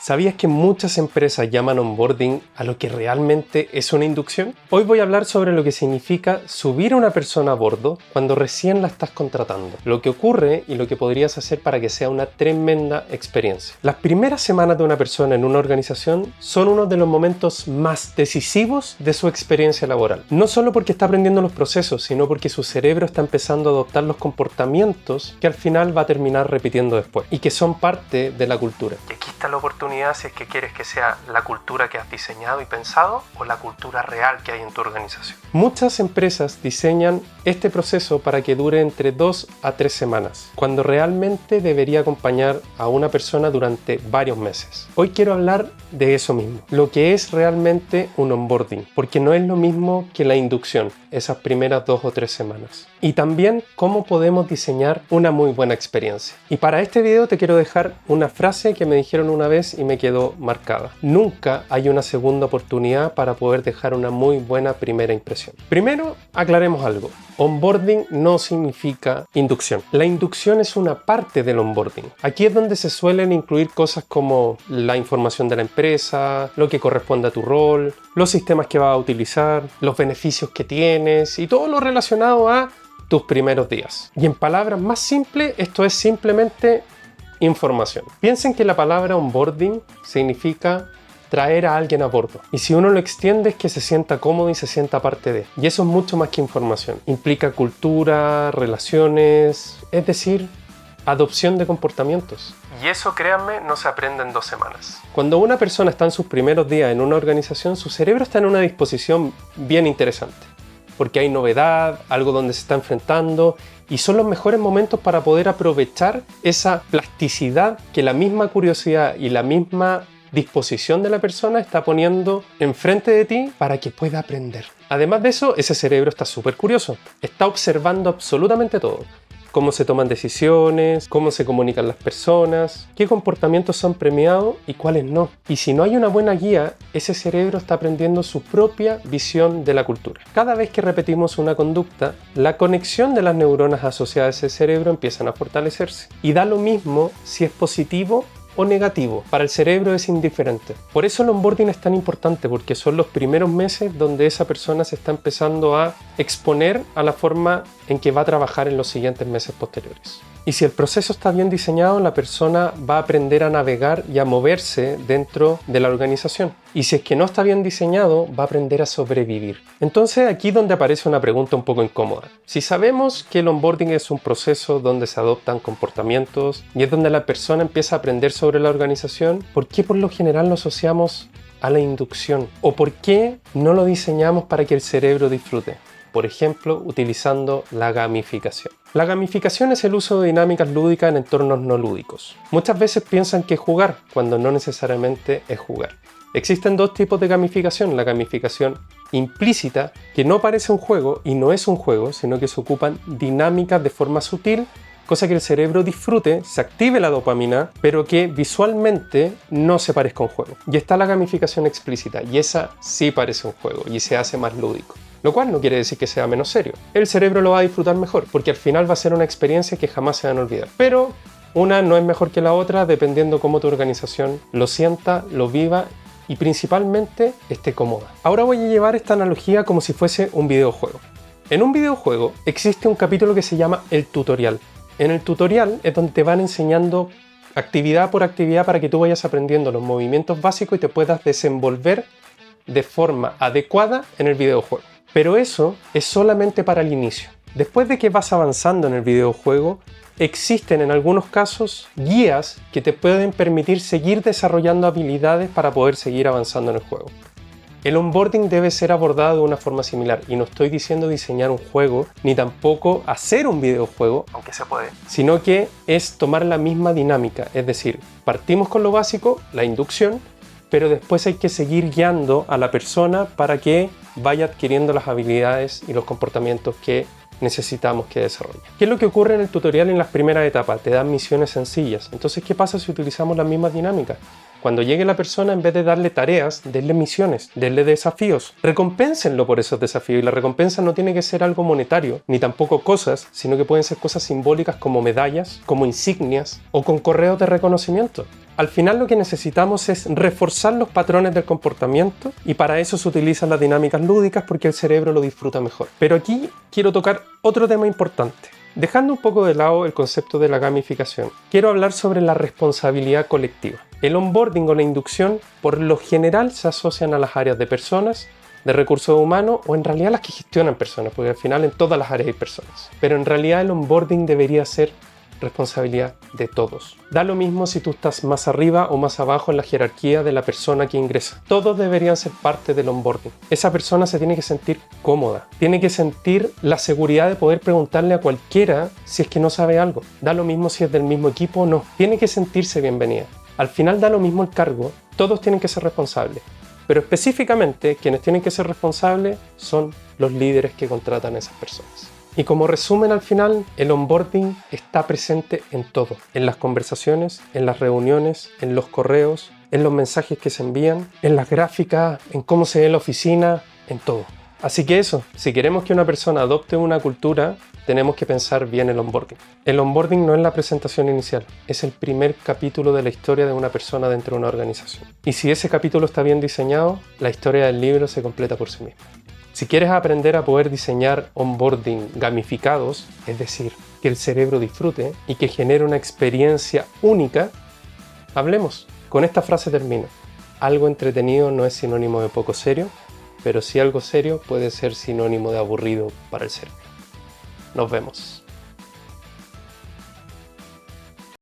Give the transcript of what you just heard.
¿Sabías que muchas empresas llaman onboarding a lo que realmente es una inducción? Hoy voy a hablar sobre lo que significa subir a una persona a bordo cuando recién la estás contratando, lo que ocurre y lo que podrías hacer para que sea una tremenda experiencia. Las primeras semanas de una persona en una organización son uno de los momentos más decisivos de su experiencia laboral. No solo porque está aprendiendo los procesos, sino porque su cerebro está empezando a adoptar los comportamientos que al final va a terminar repitiendo después y que son parte de la cultura. Y aquí está la oportunidad si es que quieres que sea la cultura que has diseñado y pensado o la cultura real que hay en tu organización. Muchas empresas diseñan este proceso para que dure entre 2 a 3 semanas, cuando realmente debería acompañar a una persona durante varios meses. Hoy quiero hablar de eso mismo, lo que es realmente un onboarding, porque no es lo mismo que la inducción, esas primeras 2 o 3 semanas. Y también cómo podemos diseñar una muy buena experiencia. Y para este video te quiero dejar una frase que me dijeron una vez y me quedó marcada. Nunca hay una segunda oportunidad para poder dejar una muy buena primera impresión. Primero, aclaremos algo. Onboarding no significa inducción. La inducción es una parte del onboarding. Aquí es donde se suelen incluir cosas como la información de la empresa, lo que corresponde a tu rol, los sistemas que vas a utilizar, los beneficios que tienes y todo lo relacionado a tus primeros días. Y en palabras más simples, esto es simplemente información. Piensen que la palabra onboarding significa traer a alguien a bordo. Y si uno lo extiende es que se sienta cómodo y se sienta parte de. Y eso es mucho más que información. Implica cultura, relaciones, es decir, adopción de comportamientos. Y eso, créanme, no se aprende en 2 semanas. Cuando una persona está en sus primeros días en una organización, su cerebro está en una disposición bien interesante. Porque hay novedad, algo donde se está enfrentando y son los mejores momentos para poder aprovechar esa plasticidad que la misma curiosidad y la misma disposición de la persona está poniendo enfrente de ti para que pueda aprender. Además de eso, ese cerebro está súper curioso, está observando absolutamente todo. Cómo se toman decisiones, cómo se comunican las personas, qué comportamientos son premiados y cuáles no. Y si no hay una buena guía, ese cerebro está aprendiendo su propia visión de la cultura. Cada vez que repetimos una conducta, la conexión de las neuronas asociadas a ese cerebro empiezan a fortalecerse. Y da lo mismo si es positivo o negativo, para el cerebro es indiferente. Por eso el onboarding es tan importante, porque son los primeros meses donde esa persona se está empezando a exponer a la forma en que va a trabajar en los siguientes meses posteriores. Y si el proceso está bien diseñado, la persona va a aprender a navegar y a moverse dentro de la organización. Y si es que no está bien diseñado, va a aprender a sobrevivir. Entonces aquí es donde aparece una pregunta un poco incómoda. Si sabemos que el onboarding es un proceso donde se adoptan comportamientos y es donde la persona empieza a aprender sobre la organización, ¿por qué por lo general lo asociamos a la inducción? ¿O por qué no lo diseñamos para que el cerebro disfrute? Por ejemplo, utilizando la gamificación. La gamificación es el uso de dinámicas lúdicas en entornos no lúdicos. Muchas veces piensan que es jugar, cuando no necesariamente es jugar. Existen 2 tipos de gamificación. La gamificación implícita, que no parece un juego y no es un juego, sino que se ocupan dinámicas de forma sutil, cosa que el cerebro disfrute, se active la dopamina, pero que visualmente no se parezca a un juego. Y está la gamificación explícita, y esa sí parece un juego y se hace más lúdico. Lo cual no quiere decir que sea menos serio. El cerebro lo va a disfrutar mejor, porque al final va a ser una experiencia que jamás se van a olvidar. Pero una no es mejor que la otra dependiendo cómo tu organización lo sienta, lo viva y principalmente esté cómoda. Ahora voy a llevar esta analogía como si fuese un videojuego. En un videojuego existe un capítulo que se llama el tutorial. En el tutorial es donde te van enseñando actividad por actividad para que tú vayas aprendiendo los movimientos básicos y te puedas desenvolver de forma adecuada en el videojuego. Pero eso es solamente para el inicio. Después de que vas avanzando en el videojuego, existen en algunos casos guías que te pueden permitir seguir desarrollando habilidades para poder seguir avanzando en el juego. El onboarding debe ser abordado de una forma similar, y no estoy diciendo diseñar un juego, ni tampoco hacer un videojuego, aunque se puede, sino que es tomar la misma dinámica, es decir, partimos con lo básico, la inducción, pero después hay que seguir guiando a la persona para que vaya adquiriendo las habilidades y los comportamientos que necesitamos que desarrolle. ¿Qué es lo que ocurre en el tutorial en las primeras etapas? Te dan misiones sencillas. Entonces, ¿qué pasa si utilizamos las mismas dinámicas? Cuando llegue la persona, en vez de darle tareas, denle misiones, denle desafíos. Recompénsenlo por esos desafíos, y la recompensa no tiene que ser algo monetario, ni tampoco cosas, sino que pueden ser cosas simbólicas como medallas, como insignias o con correos de reconocimiento. Al final lo que necesitamos es reforzar los patrones del comportamiento, y para eso se utilizan las dinámicas lúdicas porque el cerebro lo disfruta mejor. Pero aquí quiero tocar otro tema importante. Dejando un poco de lado el concepto de la gamificación, quiero hablar sobre la responsabilidad colectiva. El onboarding o la inducción por lo general se asocian a las áreas de personas, de recursos humanos, o en realidad las que gestionan personas, porque al final en todas las áreas hay personas. Pero en realidad el onboarding debería ser responsabilidad de todos. Da lo mismo si tú estás más arriba o más abajo en la jerarquía de la persona que ingresa. Todos deberían ser parte del onboarding. Esa persona se tiene que sentir cómoda. Tiene que sentir la seguridad de poder preguntarle a cualquiera si es que no sabe algo. Da lo mismo si es del mismo equipo o no. Tiene que sentirse bienvenida. Al final da lo mismo el cargo. Todos tienen que ser responsables. Pero específicamente quienes tienen que ser responsables son los líderes que contratan a esas personas. Y como resumen al final, el onboarding está presente en todo, en las conversaciones, en las reuniones, en los correos, en los mensajes que se envían, en las gráficas, en cómo se ve la oficina, en todo. Así que eso, si queremos que una persona adopte una cultura, tenemos que pensar bien el onboarding. El onboarding no es la presentación inicial, es el primer capítulo de la historia de una persona dentro de una organización. Y si ese capítulo está bien diseñado, la historia del libro se completa por sí misma. Si quieres aprender a poder diseñar onboarding gamificados, es decir, que el cerebro disfrute y que genere una experiencia única, hablemos. Con esta frase termino. Algo entretenido no es sinónimo de poco serio, pero sí algo serio puede ser sinónimo de aburrido para el cerebro. Nos vemos.